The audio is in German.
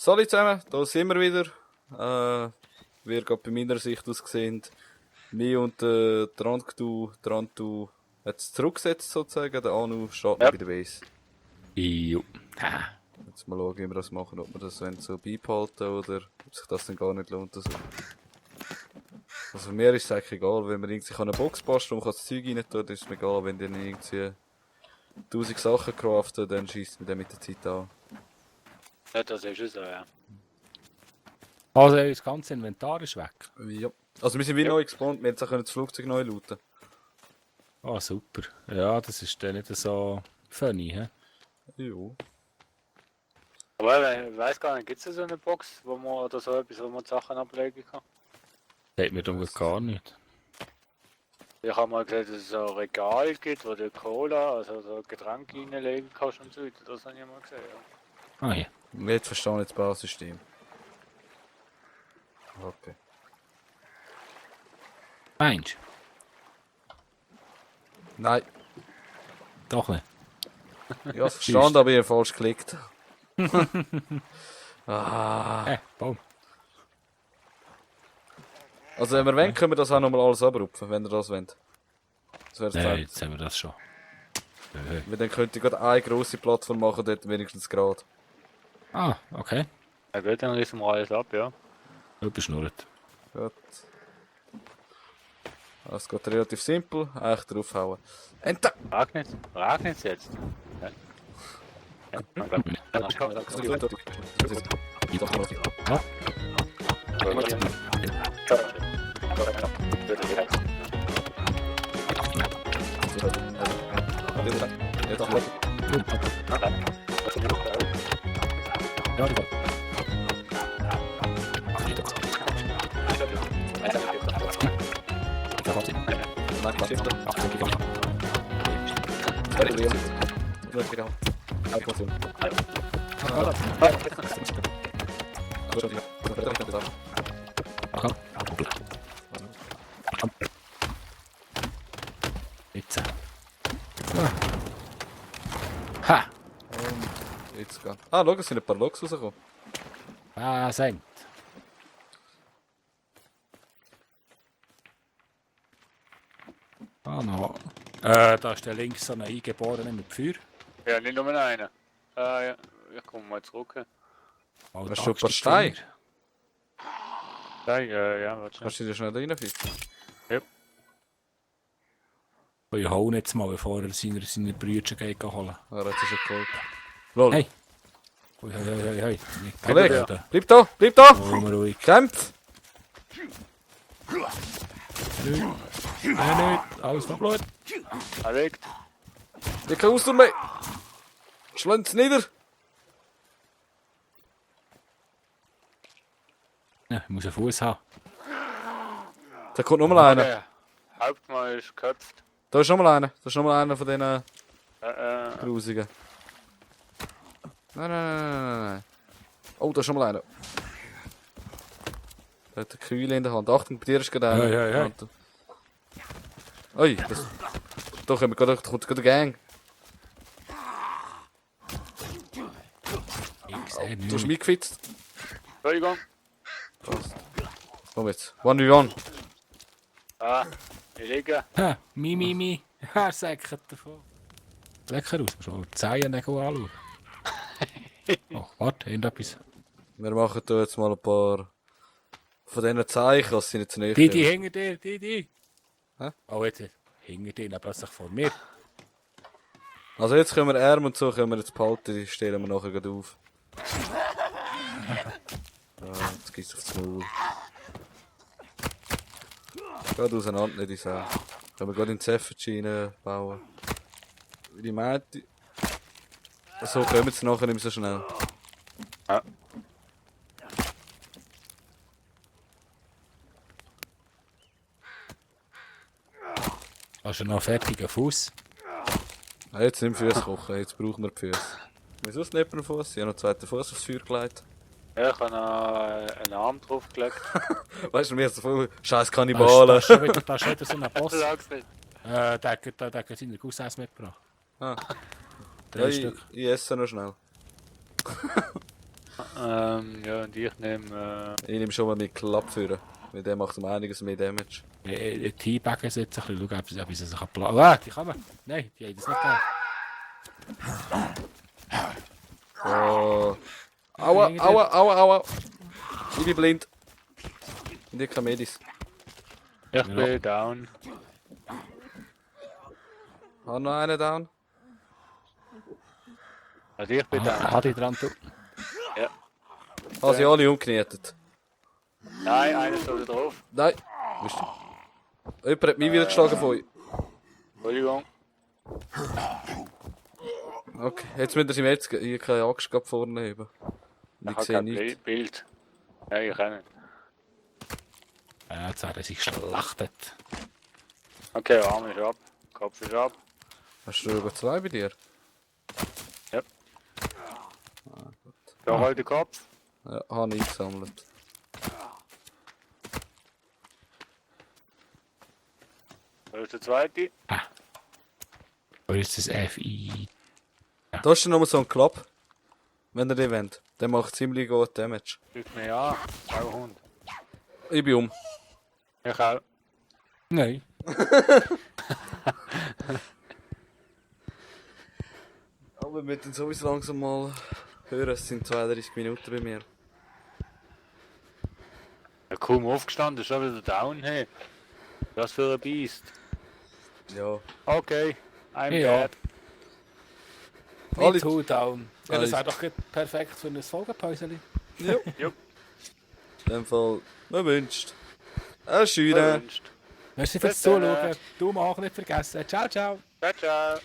Salut zusammen, da sind wir wieder. Wie gerade bei meiner Sicht ausgesehen, mich und Trantu hat es zurückgesetzt sozusagen, der Anu steht noch bei der Base. Jo. Jetzt mal schauen, wie wir das machen, ob wir das so beibehalten oder ob sich das dann gar nicht lohnt. Also mir ist es eigentlich egal, wenn man irgendwie eine Box basteln und man kann das Zeug rein tun, dann ist es mir egal, wenn dann irgendwie 1000 Sachen craften, dann schießt man dann mit der Zeit an. Ja, das ist es so, ja. Also das ganze Inventar ist weg. Ja. Also wir sind wie neu gespawnt, wir hätten auch das Flugzeug neu looten. Ah, super. Ja, das ist dann nicht so funny, hä? Jo. Aber ich weiß gar nicht, gibt es da so eine Box, wo man oder so etwas, wo man die Sachen ablegen kann? Sagt mir doch gar nicht. Ich habe mal gesehen, dass es so ein Regal gibt, wo du Cola, also so Getränke reinlegen kannst und so weiter. Das habe ich mal gesehen, ja. Ah ja. Jetzt verstehe ich das Bausystem. Okay. Meinst Nein, du? Doch nicht. ja, verstanden, aber ich habe falsch geklickt. Baum. Also wenn wir wollen, können wir das auch nochmal alles abrupfen, wenn ihr das wollt. Das wäre Nein, Zeit. jetzt haben wir das schon. Weil dann könnt ihr gerade eine grosse Plattform machen, dort wenigstens gerade. Ah, okay. Ja gut, dann rissen wir alles ab, ja. Überschnurrt. Gut. Das geht relativ simpel, eigentlich draufhauen. Enter! Regnet's jetzt? Ja. Ja, die Jetzt. Ha! Jetzt gehen. Ah, schau, es sind ein paar Loks rausgekommen. Ah, senkt. Ah, no. Da ist der links so ein Eingeborener mit Feuer. Ja, nicht nur einer. Ja, ich komme mal zurück. Oh, Hast da du ein paar ist die Steine? Feuer. Ja, warte schon. Kannst du dir schnell da reinfinden? Und ich hole jetzt mal, bevor er seine Brüder geht holen. Ah, jetzt ist er geholt. Lol. Hey! Ui, hoi. Nicht Kollege, da. bleib da! Bleib da! Oh, ruhig. Kämpf! Nicht, alles noch Blut. Er liegt. Ich kann aus mehr! Schlend's nieder! Ja, ich muss einen Fuß haben. Da kommt nochmal einer. Der Hauptmann ist geköpft. Da ist nochmal einer. Da ist nochmal einer von diesen Grusigen. Nein. Oh, da ist nochmal einer. Der hat eine Keule in der Hand. Achtung, bei dir ist gerade einer. Hey. Ui, das... Da kommt gerade eine Gang. Ich sehe Du hast nichts. mich gefitzt. Entschuldigung. Passt. Komm jetzt. 1v1. Ah, ich liege. Ha, mi. Er säckert davon. Lecker aus, schon die Zehen nicht anschauen. Oh, warte, irgendetwas. Wir machen hier jetzt mal ein paar... von diesen Zeichen, dass sie nicht zu nahe Die kommen. hinter dir, die. Hä? Oh, jetzt hinter dir, dann plötzlich vor mir. Also jetzt können wir Arm und so können wir jetzt behalten, die stellen wir nachher gerade auf. Jetzt gibt's aufs Maul. Gerade auseinander, nicht in Sau. Können wir gerade in die Zefferschiene bauen. Wie die meinte. So kommen sie nachher nicht mehr so schnell. Ja. Hast du noch einen fertigen Fuß? Jetzt nicht Füße kochen, jetzt brauchen wir die Füße. Wieso ist nicht mehr Fuß? Ich habe noch einen zweiten Fuß aufs Feuer gelegt. Ja, ich habe noch einen Arm draufgelegt. Weißt du, mir ist so viel scheiß Da Kannibalen. ist schon wieder so ein Boss. Sag's nicht. Der hat seine Cousins mitgebracht. Ah. 3 Ja, Stück. ich esse noch schnell. Ja, und ich nehme. Ich nehme schon mal mit Klapp führen. Weil der macht um einiges mehr Damage. Teabaggen ist jetzt ein bisschen, schauen, ob sie sich planen. Ah, die kann man. Nein, die haben das nicht gegeben. Oh. Aua, aua, aua, aua. Ich bin blind. Und ich kann Medis. Ich bin down. Hat noch einen down? Also ich bin down. Hat die dran, du. Ah, sie alle umgenietet. Nein, einer ist da drauf. Nein. Bist du? Jemand hat mich wieder geschlagen von euch. Entschuldigung. Okay, jetzt müsst ihr sie mir jetzt ich keine Axt gerade vorne heben. Ich Ich habe sehe kein nichts. Bild. Nein, ich auch nicht. Ja, jetzt hat er sich geschlachtet. Okay, Arm ist ab. Kopf ist ab. Hast du über 2 bei dir? Ja. Da halt den Kopf. Ja, habe ich gesammelt. Da ist der zweite. Wo ist das FI? Da ist noch mal so ein Klapp. Wenn ihr den wollt. Der macht ziemlich gut Damage. Schaut mir an. Auch Hund. Ich bin um. Ich auch. Nein. Aber wir müssen sowieso langsam mal hören. Es sind 32 Minuten bei mir. Ja, kaum aufgestanden, schon wieder down. Hey. Was für ein Biest. Ja. Okay. I'm Ja. dead. Alle- Mit Two down. Ja, das Alles- wäre doch gut perfekt für ein Folgenpäuseli. Ja. Jupp. In dem Fall, man wünscht. Schöne. Erwünscht. Merci fürs Bis dann. Zuschauen. Daumen hoch nicht vergessen. Ciao, ciao. Ciao, ciao.